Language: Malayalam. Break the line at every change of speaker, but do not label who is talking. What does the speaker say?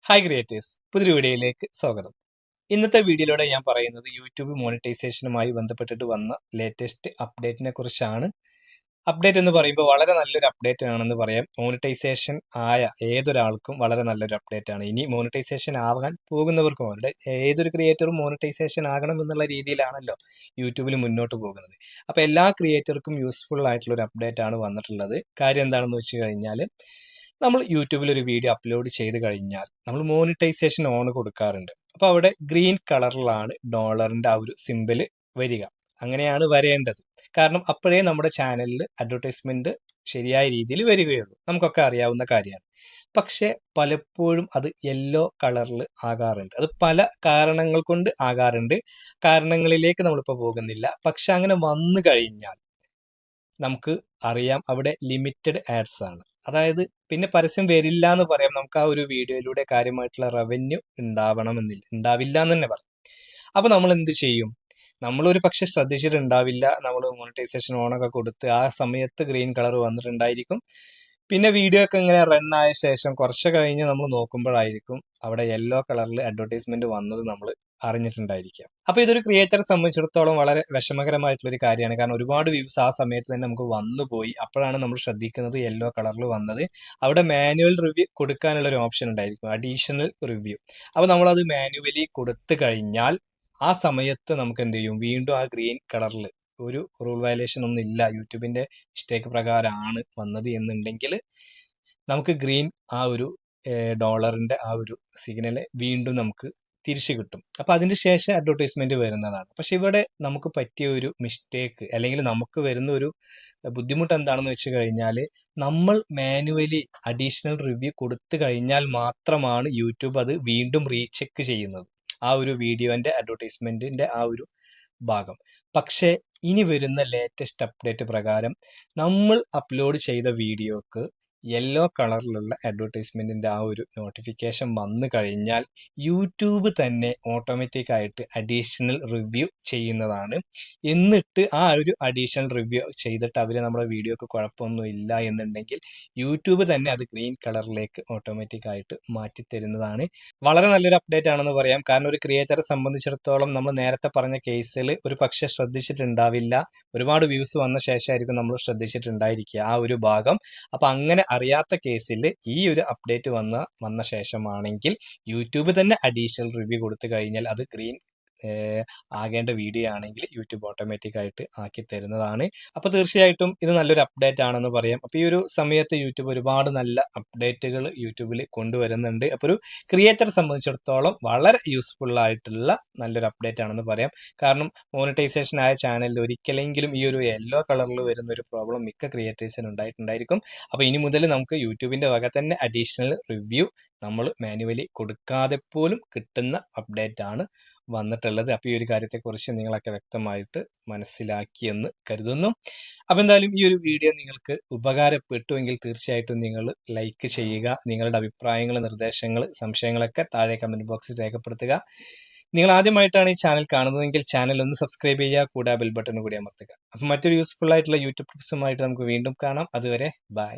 ഹായ് ക്രിയേറ്റേഴ്സ്, പുതിയൊരു വീഡിയോയിലേക്ക് സ്വാഗതം. ഇന്നത്തെ വീഡിയോയിലൂടെ ഞാൻ പറയുന്നത് യൂട്യൂബ് മോണിറ്റൈസേഷനുമായി ബന്ധപ്പെട്ടിട്ട് വന്ന ലേറ്റസ്റ്റ് അപ്ഡേറ്റിനെ കുറിച്ചാണ്. അപ്ഡേറ്റ് എന്ന് പറയുമ്പോൾ വളരെ നല്ലൊരു അപ്ഡേറ്റ് ആണെന്ന് പറയാം. മോണിറ്റൈസേഷൻ ആയ ഏതൊരാൾക്കും വളരെ നല്ലൊരു അപ്ഡേറ്റ് ആണ്. ഇനി മോണിറ്റൈസേഷൻ ആകാൻ പോകുന്നവർക്കും അവരുടെ ഏതൊരു ക്രിയേറ്ററും മോണിറ്റൈസേഷൻ ആകണം എന്നുള്ള രീതിയിലാണല്ലോ യൂട്യൂബിൽ മുന്നോട്ട് പോകുന്നത്. അപ്പോൾ എല്ലാ ക്രിയേറ്റർക്കും യൂസ്ഫുൾ ആയിട്ടുള്ള ഒരു അപ്ഡേറ്റ് ആണ് വന്നിട്ടുള്ളത്. കാര്യം എന്താണെന്ന് വെച്ച് കഴിഞ്ഞാൽ, നമ്മൾ യൂട്യൂബിൽ ഒരു വീഡിയോ അപ്ലോഡ് ചെയ്ത് കഴിഞ്ഞാൽ നമ്മൾ മോണിറ്റൈസേഷൻ ഓൺ കൊടുക്കാറുണ്ട്. അപ്പോൾ അവിടെ ഗ്രീൻ കളറിലാണ് ഡോളറിന്റെ ആ ഒരു സിമ്പിള് വരിക. അങ്ങനെയാണ് വരേണ്ടത്. കാരണം അപ്പോഴേ നമ്മുടെ ചാനലിൽ അഡ്വർടൈസ്മെന്റ് ശരിയായ രീതിയിൽ വരികയുള്ളൂ. നമുക്കൊക്കെ അറിയാവുന്ന കാര്യമാണ്. പക്ഷെ പലപ്പോഴും അത് യെല്ലോ കളറിൽ ആകാറുണ്ട്. അത് പല കാരണങ്ങൾ കൊണ്ട് ആകാറുണ്ട്. കാരണങ്ങളിലേക്ക് നമ്മളിപ്പോൾ പോകുന്നില്ല. പക്ഷെ അങ്ങനെ വന്നു കഴിഞ്ഞാൽ നമുക്ക് അറിയാം അവിടെ ലിമിറ്റഡ് ആഡ്സ് ആണ്. അതായത് പിന്നെ പരസ്യം വരില്ല എന്ന് പറയാം. നമുക്ക് ആ ഒരു വീഡിയോയിലൂടെ കാര്യമായിട്ടുള്ള റവന്യൂ ഉണ്ടാവില്ല എന്ന് തന്നെ പറയാം. അപ്പൊ നമ്മൾ എന്ത് ചെയ്യും? നമ്മളൊരു പക്ഷെ ശ്രദ്ധിച്ചിട്ടുണ്ടാവില്ല. നമ്മൾ മോണിറ്റൈസേഷൻ ഓണൊക്കെ കൊടുത്ത് ആ സമയത്ത് ഗ്രീൻ കളർ വന്നിട്ടുണ്ടായിരിക്കും. പിന്നെ വീഡിയോ ഒക്കെ ഇങ്ങനെ റൺ ആയ ശേഷം കുറച്ച് കഴിഞ്ഞ് നമ്മൾ നോക്കുമ്പോഴായിരിക്കും അവിടെ യെല്ലോ കളറിൽ അഡ്വർടൈസ്മെന്റ് വന്നത് നമ്മൾ അറിഞ്ഞിട്ടുണ്ടായിരിക്കാം. അപ്പൊ ഇതൊരു ക്രിയേറ്ററെ സംബന്ധിച്ചിടത്തോളം വളരെ വിഷമകരമായിട്ടുള്ള ഒരു കാര്യമാണ്. കാരണം ഒരുപാട് വ്യൂസ് ആ സമയത്ത് തന്നെ നമുക്ക് വന്നുപോയി. അപ്പോഴാണ് നമ്മൾ ശ്രദ്ധിക്കുന്നത് യെല്ലോ കളറിൽ വന്നത്. അവിടെ മാനുവൽ റിവ്യൂ കൊടുക്കാനുള്ള ഒരു ഓപ്ഷൻ ഉണ്ടായിരിക്കും, അഡീഷണൽ റിവ്യൂ. അപ്പൊ നമ്മളത് മാനുവലി കൊടുത്തു കഴിഞ്ഞാൽ ആ സമയത്ത് നമുക്ക് എന്ത് ചെയ്യും? വീണ്ടും ആ ഗ്രീൻ കളറിൽ ഒരു റൂൾ വയലേഷൻ ഒന്നും ഇല്ല, യൂട്യൂബിന്റെ മിസ്റ്റേക്ക് പ്രകാരമാണ് വന്നത് എന്നുണ്ടെങ്കിൽ നമുക്ക് ഗ്രീൻ ആ ഒരു ഡോളറിന്റെ ആ ഒരു സിഗ്നല് വീണ്ടും നമുക്ക് തിരിച്ചു കിട്ടും. അപ്പൊ അതിന് ശേഷം അഡ്വർടൈസ്മെന്റ് വരുന്നതാണ്. പക്ഷെ ഇവിടെ നമുക്ക് പറ്റിയ ഒരു മിസ്റ്റേക്ക്, അല്ലെങ്കിൽ നമുക്ക് വരുന്ന ഒരു ബുദ്ധിമുട്ട് എന്താണെന്ന് വെച്ച് കഴിഞ്ഞാൽ, നമ്മൾ മാനുവലി അഡീഷണൽ റിവ്യൂ കൊടുത്തു കഴിഞ്ഞാൽ മാത്രമാണ് യൂട്യൂബ് അത് വീണ്ടും റീചെക്ക് ചെയ്യുന്നത്, ആ ഒരു വീഡിയോന്റെ അഡ്വർടൈസ്മെന്റിന്റെ ആ ഒരു ഭാഗം. പക്ഷേ ഇനി വരുന്ന ലേറ്റസ്റ്റ് അപ്ഡേറ്റ് പ്രകാരം നമ്മൾ അപ്ലോഡ് ചെയ്ത വീഡിയോക്ക് യെല്ലോ കളറിലുള്ള അഡ്വർടൈസ്മെന്റിന്റെ ആ ഒരു നോട്ടിഫിക്കേഷൻ വന്നു കഴിഞ്ഞാൽ യൂട്യൂബ് തന്നെ ഓട്ടോമാറ്റിക് ആയിട്ട് അഡീഷണൽ റിവ്യൂ ചെയ്യുന്നതാണ്. എന്നിട്ട് ആ ഒരു അഡീഷണൽ റിവ്യൂ ചെയ്തിട്ട് അവർ നമ്മുടെ വീഡിയോക്ക് കുഴപ്പമൊന്നും ഇല്ല എന്നുണ്ടെങ്കിൽ യൂട്യൂബ് തന്നെ അത് ഗ്രീൻ കളറിലേക്ക് ഓട്ടോമാറ്റിക് ആയിട്ട് മാറ്റി തരുന്നതാണ്. വളരെ നല്ലൊരു അപ്ഡേറ്റ് ആണെന്ന് പറയാം. കാരണം ഒരു ക്രിയേറ്ററെ സംബന്ധിച്ചിടത്തോളം നമ്മൾ നേരത്തെ പറഞ്ഞ കേസിൽ ഒരു പക്ഷെ ശ്രദ്ധിച്ചിട്ടുണ്ടാവില്ല. ഒരുപാട് വ്യൂസ് വന്ന ശേഷമായിരിക്കും നമ്മൾ ശ്രദ്ധിച്ചിട്ടുണ്ടായിരിക്കുക ആ ഒരു ഭാഗം. അപ്പൊ അങ്ങനെ അറിയാത്ത കേസിൽ ഈ ഒരു അപ്ഡേറ്റ് വന്ന ശേഷമാണെങ്കിൽ യൂട്യൂബ് തന്നെ അഡീഷണൽ റിവ്യൂ കൊടുത്തു കഴിഞ്ഞാൽ അത് ഗ്രീൻ ആകേണ്ട വീഡിയോ ആണെങ്കിൽ യൂട്യൂബ് ഓട്ടോമാറ്റിക് ആയിട്ട് ആക്കി തരുന്നതാണ്. അപ്പൊ തീർച്ചയായിട്ടും ഇത് നല്ലൊരു അപ്ഡേറ്റ് ആണെന്ന് പറയാം. അപ്പൊ ഈ ഒരു സമയത്ത് യൂട്യൂബ് ഒരുപാട് നല്ല അപ്ഡേറ്റുകൾ യൂട്യൂബിൽ കൊണ്ടുവരുന്നുണ്ട്. അപ്പൊ ഒരു ക്രിയേറ്ററെ സംബന്ധിച്ചിടത്തോളം വളരെ യൂസ്ഫുൾ ആയിട്ടുള്ള നല്ലൊരു അപ്ഡേറ്റ് ആണെന്ന് പറയാം. കാരണം മോണിറ്റൈസേഷൻ ആയ ചാനലിൽ ഒരിക്കലെങ്കിലും ഈ ഒരു യെല്ലോ കളറിൽ വരുന്ന ഒരു പ്രോബ്ലം മിക്ക ക്രിയേറ്റേഴ്സിന് ഉണ്ടായിട്ടുണ്ടായിരിക്കും. അപ്പൊ ഇനി മുതൽ നമുക്ക് യൂട്യൂബിന്റെ വക തന്നെ അഡീഷണൽ റിവ്യൂ നമ്മൾ മാനുവലി കൊടുക്കാതെ പോലും കിട്ടുന്ന അപ്ഡേറ്റ് ആണ് വന്നിട്ടുള്ളത്. അപ്പോൾ ഈ ഒരു കാര്യത്തെക്കുറിച്ച് നിങ്ങളൊക്കെ വ്യക്തമായിട്ട് മനസ്സിലാക്കിയെന്ന് കരുതുന്നു. അപ്പോൾ എന്തായാലും ഈ ഒരു വീഡിയോ നിങ്ങൾക്ക് ഉപകാരപ്പെട്ടുവെങ്കിൽ തീർച്ചയായിട്ടും നിങ്ങൾ ലൈക്ക് ചെയ്യുക. നിങ്ങളുടെ അഭിപ്രായങ്ങൾ, നിർദ്ദേശങ്ങൾ, സംശയങ്ങളൊക്കെ താഴെ കമന്റ് ബോക്സിൽ രേഖപ്പെടുത്തുക. നിങ്ങൾ ആദ്യമായിട്ടാണ് ഈ ചാനൽ കാണുന്നതെങ്കിൽ ചാനൽ ഒന്ന് സബ്സ്ക്രൈബ് ചെയ്യുക, കൂടെ ബെൽ ബട്ടൺ കൂടി അമർത്തുക. അപ്പം മറ്റൊരു യൂസ്ഫുൾ ആയിട്ടുള്ള യൂട്യൂബ് ടിപ്സുമായിട്ട് നമുക്ക് വീണ്ടും കാണാം. അതുവരെ ബൈ.